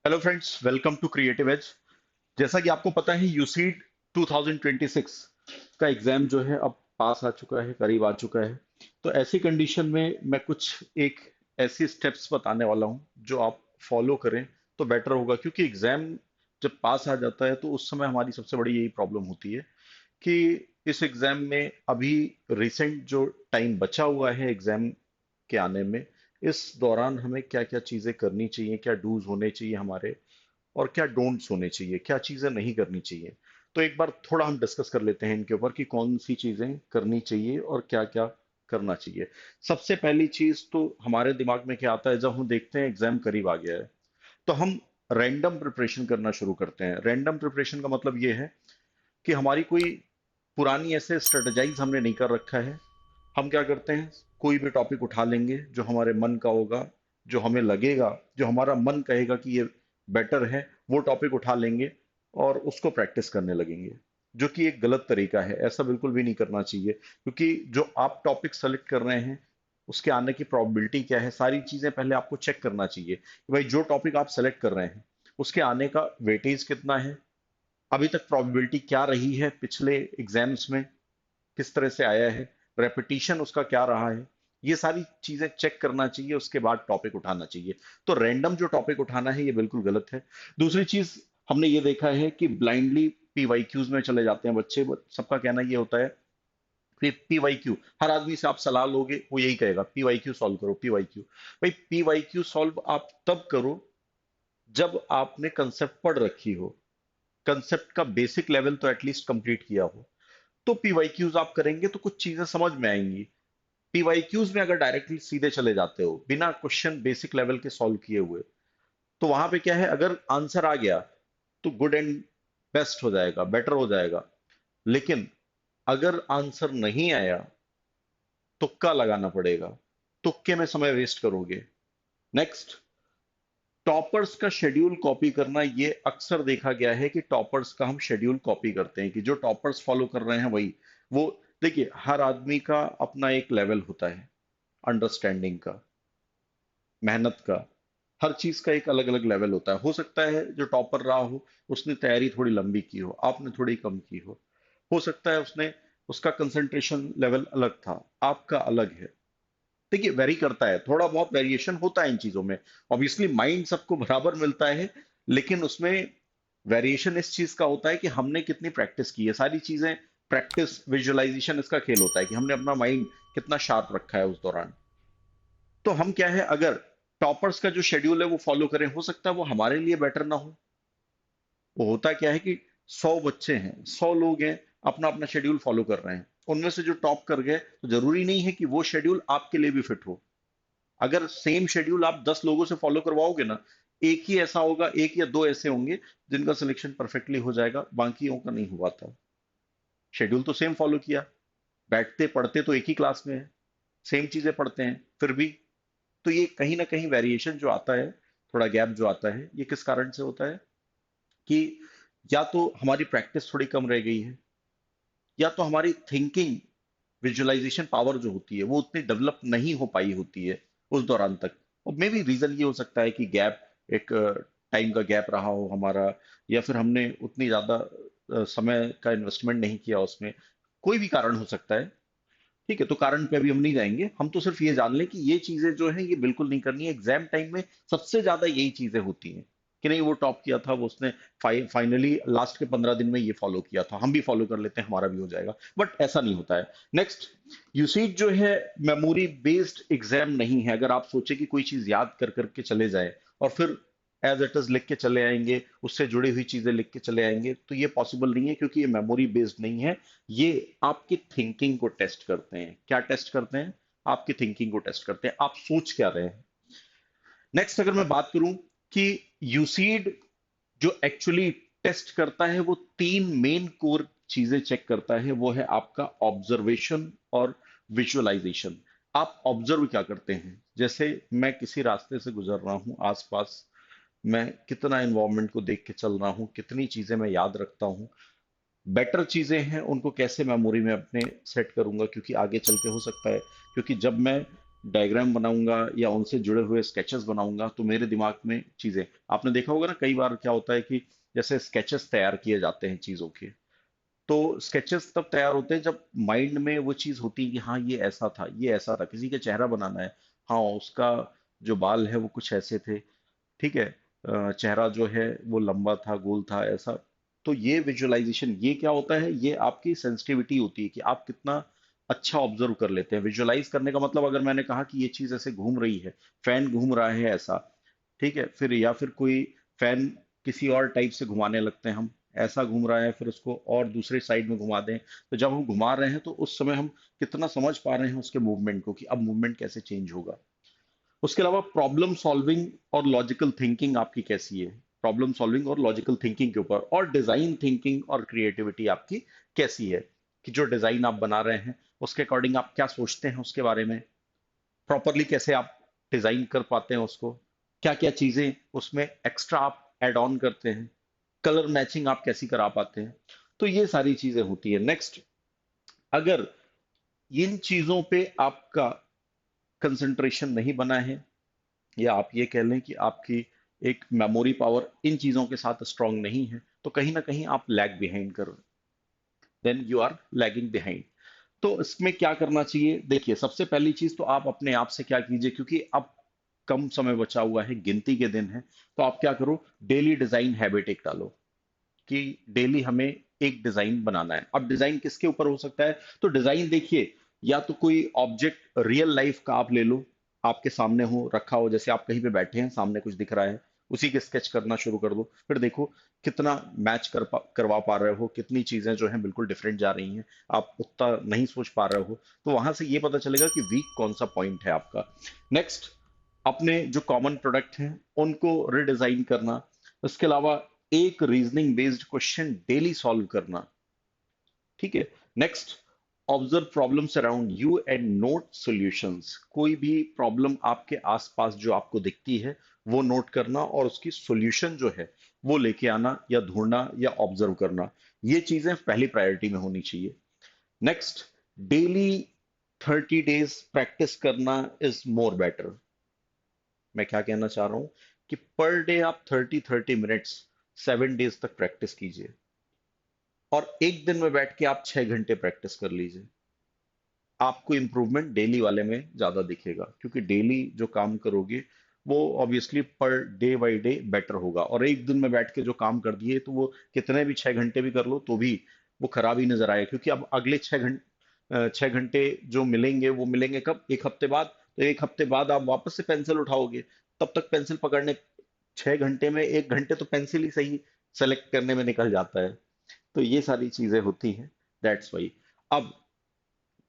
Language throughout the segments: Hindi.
Hello friends, welcome to creative edge. जैसा कि आपको पता है, यूसीड 2026 का एग्जाम जो है अब पास आ चुका है, करीब आ चुका है। तो ऐसी कंडीशन में मैं कुछ एक ऐसी स्टेप्स बताने वाला हूं जो आप फॉलो करें तो बेटर होगा, क्योंकि एग्जाम जब पास आ जाता है तो उस समय हमारी सबसे बड़ी यही प्रॉब्लम होती है कि इस एग्जाम में अभी रिसेंट जो टाइम बचा हुआ है एग्जाम के आने में, इस दौरान हमें क्या क्या चीजें करनी चाहिए, क्या डूज होने चाहिए हमारे, और क्या डोंट्स होने चाहिए, क्या चीजें नहीं करनी चाहिए। तो एक बार थोड़ा हम डिस्कस कर लेते हैं इनके ऊपर कि कौन सी चीजें करनी चाहिए और क्या क्या करना चाहिए। सबसे पहली चीज तो हमारे दिमाग में क्या आता है जब हम देखते हैं एग्जाम करीब आ गया है, तो हम रैंडम प्रिपरेशन करना शुरू करते हैं। रैंडम प्रिपरेशन का मतलब ये है कि हमारी कोई पुरानी ऐसे स्ट्रेटजाइज हमने नहीं कर रखा है। हम क्या करते हैं, कोई भी टॉपिक उठा लेंगे जो हमारे मन का होगा, जो हमें लगेगा, जो हमारा मन कहेगा कि ये बेटर है, वो टॉपिक उठा लेंगे और उसको प्रैक्टिस करने लगेंगे, जो कि एक गलत तरीका है। ऐसा बिल्कुल भी नहीं करना चाहिए, क्योंकि जो आप टॉपिक सेलेक्ट कर रहे हैं उसके आने की प्रोबेबिलिटी क्या है, सारी चीजें पहले आपको चेक करना चाहिए कि भाई जो टॉपिक आप सेलेक्ट कर रहे हैं उसके आने का वेटेज कितना है, अभी तक प्रोबेबिलिटी क्या रही है, पिछले एग्जाम्स में किस तरह से आया है, रेपिटेशन उसका क्या रहा है। ये सारी चीजें चेक करना चाहिए, उसके बाद टॉपिक उठाना चाहिए। तो रैंडम जो टॉपिक उठाना है ये बिल्कुल गलत है। दूसरी चीज, हमने ये देखा है कि ब्लाइंडली पीवाईक्यूज में चले जाते हैं बच्चे। सबका कहना ये होता है कि पीवाईक्यू, हर आदमी से आप सलाह लोगे वो यही कहेगा पीवाईक्यू सॉल्व करो, पीवाईक्यू। भाई पीवाईक्यू सॉल्व आप तब करो जब आपने कंसेप्ट पढ़ रखी हो, कंसेप्ट का बेसिक लेवल तो एटलीस्ट कंप्लीट किया हो। तो पीवाईक्यूज आप करेंगे तो कुछ चीजें समझ में आएंगी। पीवाईक्यूज में अगर डायरेक्टली सीधे चले जाते हो बिना क्वेश्चन बेसिक लेवल के सॉल्व किए हुए, तो वहां पे क्या है, अगर आंसर आ गया तो गुड एंड बेस्ट हो जाएगा, बेटर हो जाएगा। लेकिन अगर आंसर नहीं आया, तुक्का लगाना पड़ेगा, तुक्के में समय वेस्ट करोगे। नेक्स्ट, टॉपर्स का शेड्यूल कॉपी करना। ये अक्सर देखा गया है कि टॉपर्स का हम शेड्यूल कॉपी करते हैं, कि जो टॉपर्स फॉलो कर रहे हैं वही वो। देखिए, हर आदमी का अपना एक लेवल होता है, अंडरस्टैंडिंग का, मेहनत का, हर चीज का एक अलग अलग लेवल होता है। हो सकता है जो टॉपर रहा हो उसने तैयारी थोड़ी लंबी की हो, आपने थोड़ी कम की हो सकता है उसने, उसका कंसंट्रेशन लेवल अलग था, आपका अलग है। देखिए, वेरी करता है, थोड़ा बहुत वेरिएशन होता है इन चीजों में। ऑब्वियसली माइंड सबको बराबर मिलता है, लेकिन उसमें वेरिएशन इस चीज का होता है कि हमने कितनी प्रैक्टिस की है। सारी चीजें प्रैक्टिस, विजुअलाइजेशन इसका खेल होता है कि हमने अपना माइंड कितना शार्प रखा है उस दौरान। तो हम क्या है, अगर टॉपर्स का जो शेड्यूल है वो फॉलो करें, हो सकता है वो हमारे लिए बेटर ना हो। वो होता क्या है कि 100 बच्चे हैं, 100 लोग हैं, अपना अपना शेड्यूल फॉलो कर रहे हैं। उनमें से जो टॉप कर गए, तो जरूरी नहीं है कि वो शेड्यूल आपके लिए भी फिट हो। अगर सेम शेड्यूल आप 10 लोगों से फॉलो करवाओगे ना, एक ही ऐसा होगा, एक या दो ऐसे होंगे जिनका सिलेक्शन परफेक्टली हो जाएगा, बाकियों का नहीं हुआ था। शेड्यूल तो सेम फॉलो किया, बैठते पढ़ते तो एक ही क्लास में है, सेम चीजें पढ़ते हैं फिर भी। तो ये कहीं ना कहीं वेरिएशन जो आता है, थोड़ा गैप जो आता है, ये किस कारण से होता है कि या तो हमारी प्रैक्टिस थोड़ी कम रह गई है, या तो हमारी थिंकिंग, विजुअलाइजेशन पावर जो होती है वो उतनी डेवलप नहीं हो पाई होती है उस दौरान तक। और मे बी रीजन ये हो सकता है कि गैप, एक टाइम का गैप रहा हो हमारा, या फिर हमने उतनी ज्यादा समय का इन्वेस्टमेंट नहीं किया उसमें। कोई भी कारण हो सकता है। ठीक है, तो कारण पे अभी हम नहीं जाएंगे, हम तो सिर्फ ये जान लें कि ये चीजें जो है ये बिल्कुल नहीं करनी है। एग्जाम टाइम में सबसे ज्यादा यही चीजें होती हैं कि नहीं वो टॉप किया था, वो उसने फाइनली लास्ट के 15 दिन में ये फॉलो किया था, हम भी फॉलो कर लेते हैं, हमारा भी हो जाएगा। बट ऐसा नहीं होता है। नेक्स्ट, यूसीट जो है मेमोरी बेस्ड एग्जाम नहीं है। अगर आप सोचे कि कोई चीज याद कर करके चले जाए और फिर एज इट इज लिख के चले आएंगे, उससे जुड़ी हुई चीजें लिख के चले आएंगे, तो ये पॉसिबल नहीं है, क्योंकि ये मेमोरी बेस्ड नहीं है। ये आपकी थिंकिंग को टेस्ट करते हैं। क्या टेस्ट करते हैं? आपकी थिंकिंग को टेस्ट करते हैं, आप सोच क्या रहे हैं। नेक्स्ट, अगर मैं बात करूं कि यूसीड जो एक्चुअली टेस्ट करता है, वो तीन मेन कोर चीजें चेक करता है। वो है आपका ऑब्जर्वेशन और विजुअलाइजेशन। आप ऑब्जर्व क्या करते हैं? जैसे मैं किसी रास्ते से गुजर रहा हूं, आसपास मैं कितना एनवायरनमेंट को देख के चल रहा हूँ, कितनी चीजें मैं याद रखता हूँ, बेटर चीजें हैं उनको कैसे मेमोरी में अपने सेट करूंगा, क्योंकि आगे चल के हो सकता है, क्योंकि जब मैं डायग्राम बनाऊंगा या उनसे जुड़े हुए स्केचेस बनाऊंगा, तो मेरे दिमाग में चीजें, आपने देखा होगा ना कई बार क्या होता है कि जैसे स्केचेस तैयार किए जाते हैं चीजों के, तो स्केचेस तब तैयार होते हैं जब माइंड में वो चीज होती है कि हाँ ये ऐसा था, ये ऐसा था, किसी का चेहरा बनाना है, हाँ उसका जो बाल है वो कुछ ऐसे थे, ठीक है, चेहरा जो है वो लंबा था, गोल था, ऐसा। तो ये विजुअलाइजेशन, ये क्या होता है, ये आपकी सेंसिटिविटी होती है कि आप कितना अच्छा ऑब्जर्व कर लेते हैं। विजुअलाइज करने का मतलब, अगर मैंने कहा कि ये चीज ऐसे घूम रही है, फैन घूम रहा है ऐसा, ठीक है, फिर या फिर कोई फैन किसी और टाइप से घुमाने लगते हैं हम, ऐसा घूम रहा है, फिर उसको और दूसरे साइड में घुमा दें, तो जब हम घुमा रहे हैं तो उस समय हम कितना समझ पा रहे हैं उसके मूवमेंट को, कि अब मूवमेंट कैसे चेंज होगा। उसके अलावा प्रॉब्लम सॉल्विंग और लॉजिकल थिंकिंग आपकी कैसी है, प्रॉब्लम सॉल्विंग और लॉजिकल थिंकिंग के ऊपर, और डिजाइन थिंकिंग और क्रिएटिविटी आपकी कैसी है, कि जो डिजाइन आप बना रहे हैं उसके अकॉर्डिंग आप क्या सोचते हैं उसके बारे में, प्रॉपरली कैसे आप डिजाइन कर पाते हैं उसको, क्या क्या चीजें उसमें एक्स्ट्रा आप ऐड ऑन करते हैं, कलर मैचिंग आप कैसी करा पाते हैं। तो ये सारी चीजें होती है। नेक्स्ट, अगर इन चीजों पे आपका कंसंट्रेशन नहीं बना है, या आप ये कह लें कि आपकी एक मेमोरी पावर इन चीजों के साथ स्ट्रांग नहीं है, तो कहीं ना कहीं आप लैग बिहाइंड कर, then you are lagging behind. तो इसमें क्या करना चाहिए, देखिए सबसे पहली चीज तो आप अपने आप से क्या कीजिए, क्योंकि अब कम समय बचा हुआ है, गिनती के दिन है, तो आप क्या करो, डेली डिजाइन हैबिट एक डालो, कि डेली हमें एक डिजाइन बनाना है। अब डिजाइन किसके ऊपर हो सकता है, तो डिजाइन देखिए, या तो कोई ऑब्जेक्ट रियल लाइफ का आप ले लो, आपके सामने हो रखा हो, जैसे आप कहीं पे बैठे हैं, सामने कुछ दिख रहा है, उसी के स्केच करना शुरू कर दो, फिर देखो कितना मैच करवा पा रहे हो, कितनी चीजें जो हैं बिल्कुल डिफरेंट जा रही हैं, आप उतना नहीं सोच पा रहे हो, तो वहां से ये पता चलेगा कि वीक कौन सा पॉइंट है आपका। नेक्स्ट, अपने जो कॉमन प्रोडक्ट हैं उनको रिडिजाइन करना। उसके अलावा एक reasoning based question daily solve करना, ठीक है। Next, observe problems around you and note solutions, कोई भी प्रॉब्लम आपके आसपास जो आपको दिखती है वो नोट करना, और उसकी सॉल्यूशन जो है वो लेके आना, या ढूंढना, या ऑब्जर्व करना, ये चीजें पहली प्रायोरिटी में होनी चाहिए। नेक्स्ट, डेली 30 डेज प्रैक्टिस करना इज मोर बेटर। मैं क्या कहना चाह रहा हूं, कि पर डे आप 30 30 मिनट्स 7 डेज तक प्रैक्टिस कीजिए, और एक दिन में बैठ के आप 6 घंटे प्रैक्टिस कर लीजिए। आपको इंप्रूवमेंट डेली वाले में ज्यादा दिखेगा, क्योंकि डेली जो काम करोगे वो obviously per day by day better होगा, और एक दिन में बैठ के जो काम कर दिए तो वो कितने भी 6 घंटे भी कर लो तो भी वो खराब ही नजर आएगा, क्योंकि अब अगले 6 घंटे जो मिलेंगे वो मिलेंगे कब, एक हफ्ते बाद, तो एक हफ्ते बाद आप वापस से पेंसिल उठाओगे, तब तक पेंसिल पकड़ने 6 घंटे में 1 घंटे तो पेंसिल ही सही सेलेक्ट करने में निकल जाता है। तो ये सारी चीजें होती हैं, दैट्स वाई। अब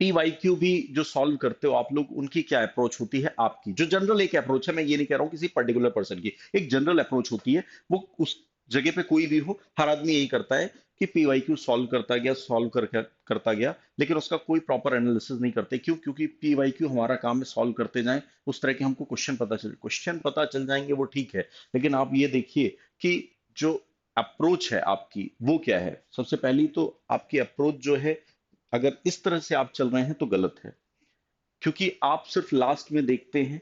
पीवाईक्यू भी जो सॉल्व करते हो आप लोग, उनकी क्या अप्रोच होती है, आपकी जो जनरल एक अप्रोच है, मैं ये नहीं कह रहा हूँ किसी पर्टिकुलर पर्सन की, एक जनरल अप्रोच होती है, वो उस जगह पे कोई भी हो, हर आदमी यही करता है कि पीवाईक्यू सॉल्व करता गया, सॉल्व करता गया, लेकिन उसका कोई प्रॉपर एनालिसिस नहीं करते। क्यों? क्योंकि पीवाईक्यू हमारा काम है सॉल्व करते जाएं, उस तरह के हमको क्वेश्चन पता चल जाएंगे, वो ठीक है, लेकिन आप ये देखिए कि जो अप्रोच है आपकी वो क्या है। सबसे पहली तो आपकी अप्रोच जो है, अगर इस तरह से आप चल रहे हैं तो गलत है, क्योंकि आप सिर्फ लास्ट में देखते हैं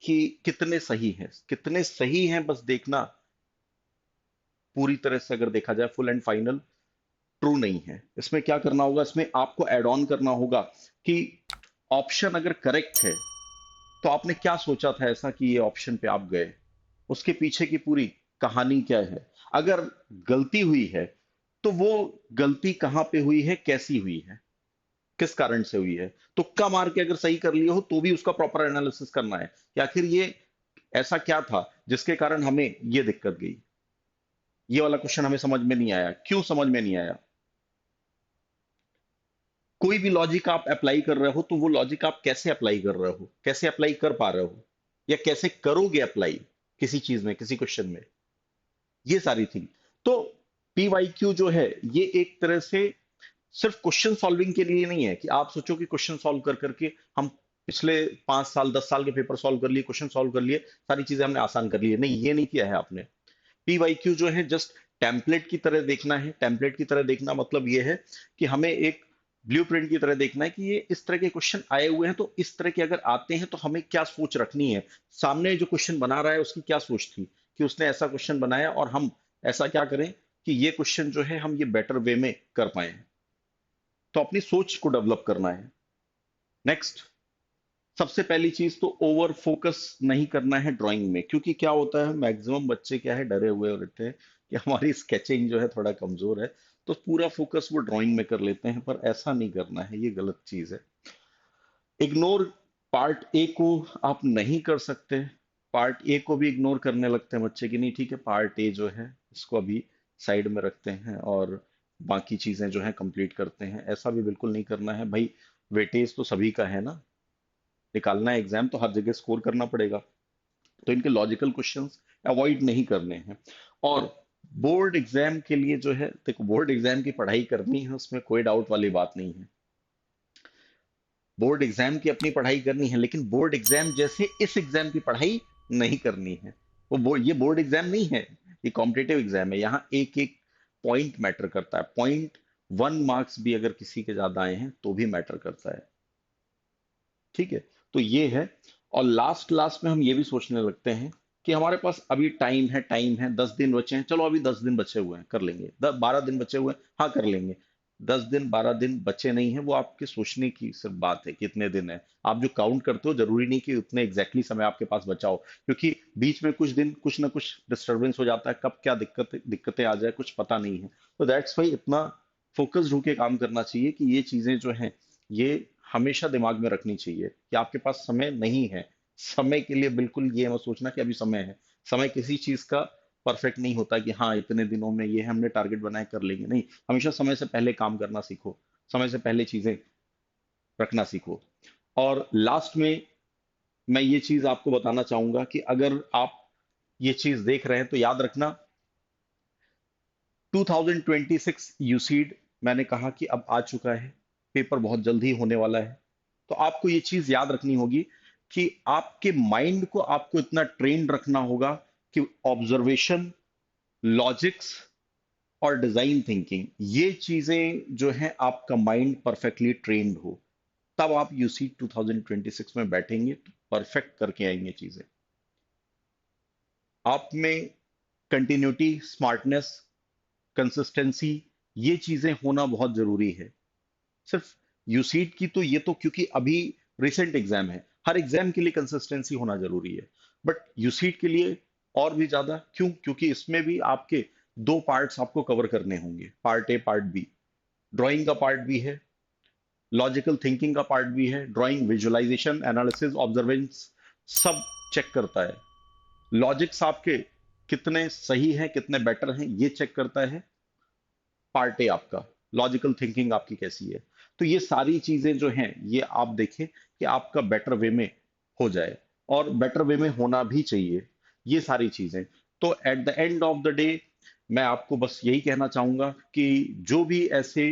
कि कितने सही हैं, कितने सही हैं बस देखना, पूरी तरह से अगर देखा जाए फुल एंड फाइनल ट्रू नहीं है। इसमें क्या करना होगा, इसमें आपको ऐड ऑन करना होगा कि ऑप्शन अगर करेक्ट है, तो आपने क्या सोचा था ऐसा कि ये ऑप्शन पे आप गए, उसके पीछे की पूरी कहानी क्या है। अगर गलती हुई है, तो वो गलती कहाँ पे हुई है, कैसी हुई है, किस कारण से हुई है। तुक्का मार के अगर सही कर लिए हो तो भी उसका प्रॉपर एनालिसिस करना है कि आखिर ये ऐसा क्या था जिसके कारण हमें ये दिक्कत गई, ये वाला क्वेश्चन हमें समझ में नहीं आया, क्यों समझ में नहीं आया। कोई भी लॉजिक आप अप्लाई कर रहे हो, तो वो लॉजिक आप कैसे अप्लाई कर रहे हो, कैसे अप्लाई कर पा रहे हो, या कैसे करोगे अप्लाई किसी चीज में, किसी क्वेश्चन में, ये सारी थिंग। तो पीवाईक्यू जो है, ये एक तरह से सिर्फ क्वेश्चन सॉल्विंग के लिए नहीं है, कि आप सोचो कि क्वेश्चन सॉल्व कर करके हम पिछले 5 साल 10 साल के पेपर सॉल्व कर लिए, क्वेश्चन सॉल्व कर लिए, सारी चीजें हमने आसान कर ली है, नहीं, ये नहीं किया है आपने। पीवाईक्यू जो है जस्ट टेम्पलेट की तरह देखना है। टेम्पलेट की तरह देखना मतलब ये है कि हमें एक ब्लूप्रिंट की तरह देखना है कि ये इस तरह के क्वेश्चन आए हुए हैं, तो इस तरह के अगर आते हैं तो हमें क्या सोच रखनी है, सामने जो क्वेश्चन बना रहा है उसकी क्या सोच थी कि उसने ऐसा क्वेश्चन बनाया, और हम ऐसा क्या करें कि ये क्वेश्चन जो है हम ये बेटर वे में कर पाए। तो अपनी सोच को डेवलप करना है। नेक्स्ट, सबसे पहली चीज तो ओवर फोकस नहीं करना है ड्राइंग में, क्योंकि क्या होता है मैक्सिमम बच्चे क्या है डरे हुए रहते हैं कि हमारी स्केचिंग जो है थोड़ा कमजोर है, तो पूरा फोकस वो ड्राइंग में कर लेते हैं, पर ऐसा नहीं करना है, ये गलत चीज है। इग्नोर पार्ट ए को आप नहीं कर सकते, पार्ट ए को भी इग्नोर करने लगते हैं बच्चे की, नहीं ठीक है पार्ट ए जो है इसको अभी साइड में रखते हैं और बाकी चीजें जो है कंप्लीट करते हैं, ऐसा भी बिल्कुल नहीं करना है भाई। वेटेज तो सभी का है ना, निकालना है एग्जाम तो हर जगह स्कोर करना पड़ेगा, तो इनके लॉजिकल क्वेश्चंस अवॉइड नहीं करने हैं। और बोर्ड एग्जाम के लिए जो है देखो, बोर्ड एग्जाम की पढ़ाई करनी है उसमें कोई डाउट वाली बात नहीं है, बोर्ड एग्जाम की अपनी पढ़ाई करनी है, लेकिन बोर्ड एग्जाम जैसे इस एग्जाम की पढ़ाई नहीं करनी है। ये बोर्ड एग्जाम नहीं है, ये कॉम्पिटेटिव एग्जाम है, यहाँ एक एक पॉइंट मैटर करता है, 0.1 मार्क्स भी अगर किसी के ज्यादा आए हैं तो भी मैटर करता है, ठीक है। तो ये है। और लास्ट लास्ट में हम ये भी सोचने लगते हैं कि हमारे पास अभी टाइम है, टाइम है, 10 दिन बचे हैं, चलो अभी 10 दिन बचे हुए हैं कर लेंगे, 12 दिन बचे हुए हैं हाँ कर लेंगे। 10 दिन 12 दिन बचे नहीं है, वो आपके सोचने की सिर्फ बात है कितने दिन है। आप जो काउंट करते हो जरूरी नहीं कि उतने एग्जैक्टली समय आपके पास बचा हो, क्योंकि बीच में कुछ दिन कुछ ना कुछ डिस्टरबेंस हो जाता है, कब क्या दिक्कतें आ जाए कुछ पता नहीं है। तो दैट्स वाई इतना फोकस्ड होके काम करना चाहिए कि ये चीजें जो हैं ये हमेशा दिमाग में रखनी चाहिए कि आपके पास समय नहीं है। समय के लिए बिल्कुल ये मत सोचना कि अभी समय है, समय किसी चीज का परफेक्ट नहीं होता कि हाँ इतने दिनों में ये हमने टारगेट बनाए कर लेंगे, नहीं, हमेशा समय से पहले काम करना सीखो, समय से पहले चीजें रखना सीखो। और लास्ट में मैं ये चीज आपको बताना चाहूंगा कि अगर आप ये चीज देख रहे हैं तो याद रखना, 2026 यूसीड मैंने कहा कि अब आ चुका है, पेपर बहुत जल्द ही होने वाला है। तो आपको ये चीज याद रखनी होगी कि आपके माइंड को आपको इतना ट्रेंड रखना होगा कि ऑब्जर्वेशन, लॉजिक्स और डिजाइन थिंकिंग, ये चीजें जो है आपका माइंड परफेक्टली ट्रेंड हो, तब आप यूसी 2026 में बैठेंगे तो परफेक्ट करके आएंगे चीजें। आप में कंटिन्यूटी, स्मार्टनेस, कंसिस्टेंसी, ये चीजें होना बहुत जरूरी है। सिर्फ यूसीट की तो ये तो क्योंकि अभी रिसेंट एग्जाम है, हर एग्जाम के लिए कंसिस्टेंसी होना जरूरी है, बट यूसीट के लिए और भी ज्यादा क्यों, क्योंकि इसमें भी आपके दो पार्ट्स आपको कवर करने होंगे, part A part B. Drawing का पार्ट भी है, लॉजिकल थिंकिंग का पार्ट भी है, ड्राइंग विजुअलाइजेशन, एनालिसिस, ऑब्जर्वेंस सब चेक करता है। लॉजिक्स आपके कितने सही हैं, कितने बेटर हैं, ये चेक करता है पार्ट ए आपका। लॉजिकल थिंकिंग आपकी कैसी है, तो ये सारी चीजें जो हैं ये आप देखें कि आपका बेटर वे में हो जाए, और बेटर वे में होना भी चाहिए ये सारी चीजें। तो at the end of the day मैं आपको बस यही कहना चाहूंगा कि जो भी ऐसे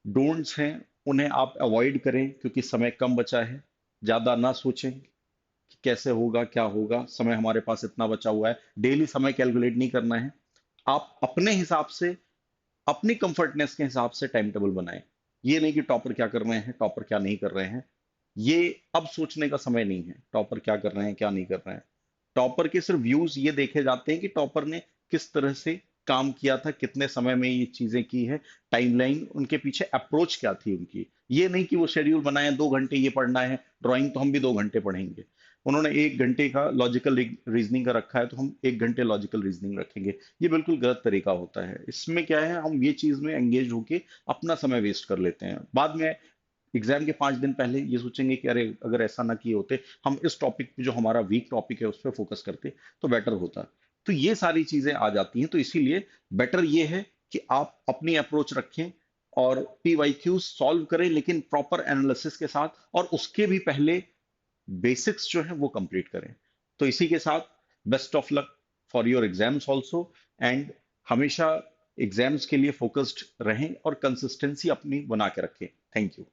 डोंट्स हैं उन्हें आप अवॉइड करें, क्योंकि समय कम बचा है। ज्यादा ना सोचें कि कैसे होगा क्या होगा, समय हमारे पास इतना बचा हुआ है, डेली समय कैलकुलेट नहीं करना है। आप अपने हिसाब से, अपनी कंफर्टनेस के हिसाब से टाइम टेबल बनाएं। ये नहीं कि टॉपर क्या कर रहे हैं, टॉपर क्या नहीं कर रहे हैं, ये अब सोचने का समय नहीं है टॉपर क्या कर रहे हैं क्या नहीं कर रहे हैं। टॉपर के सिर्फ व्यूज ये देखे जाते हैं कि टॉपर ने किस तरह से काम किया था, कितने समय में ये चीजें की है, टाइमलाइन उनके पीछे अप्रोच क्या थी उनकी। ये नहीं कि वो शेड्यूल बनाए 2 घंटे ये पढ़ना है, ड्राइंग तो हम भी 2 घंटे पढ़ेंगे, उन्होंने 1 घंटे का लॉजिकल रीजनिंग का रखा है तो हम 1 घंटे लॉजिकल रीजनिंग रखेंगे। ये बिल्कुल गलत तरीका होता है, इसमें क्या है हम ये चीज में एंगेज होके अपना समय वेस्ट कर लेते हैं, बाद में एग्जाम के 5 दिन पहले ये सोचेंगे कि अरे अगर ऐसा ना किए होते, हम इस टॉपिक पे जो हमारा वीक टॉपिक है उस पर फोकस करते तो बेटर होता। तो ये सारी चीजें आ जाती हैं, तो इसीलिए बेटर ये है कि आप अपनी अप्रोच रखें और पीवाईक्यू सॉल्व करें, लेकिन प्रॉपर एनालिसिस के साथ, और उसके भी पहले बेसिक्स जो है वो कंप्लीट करें। तो इसी के साथ best of luck for your exams also, and हमेशा एग्जाम्स के लिए फोकस्ड रहें और कंसिस्टेंसी अपनी बना के रखें। Thank you.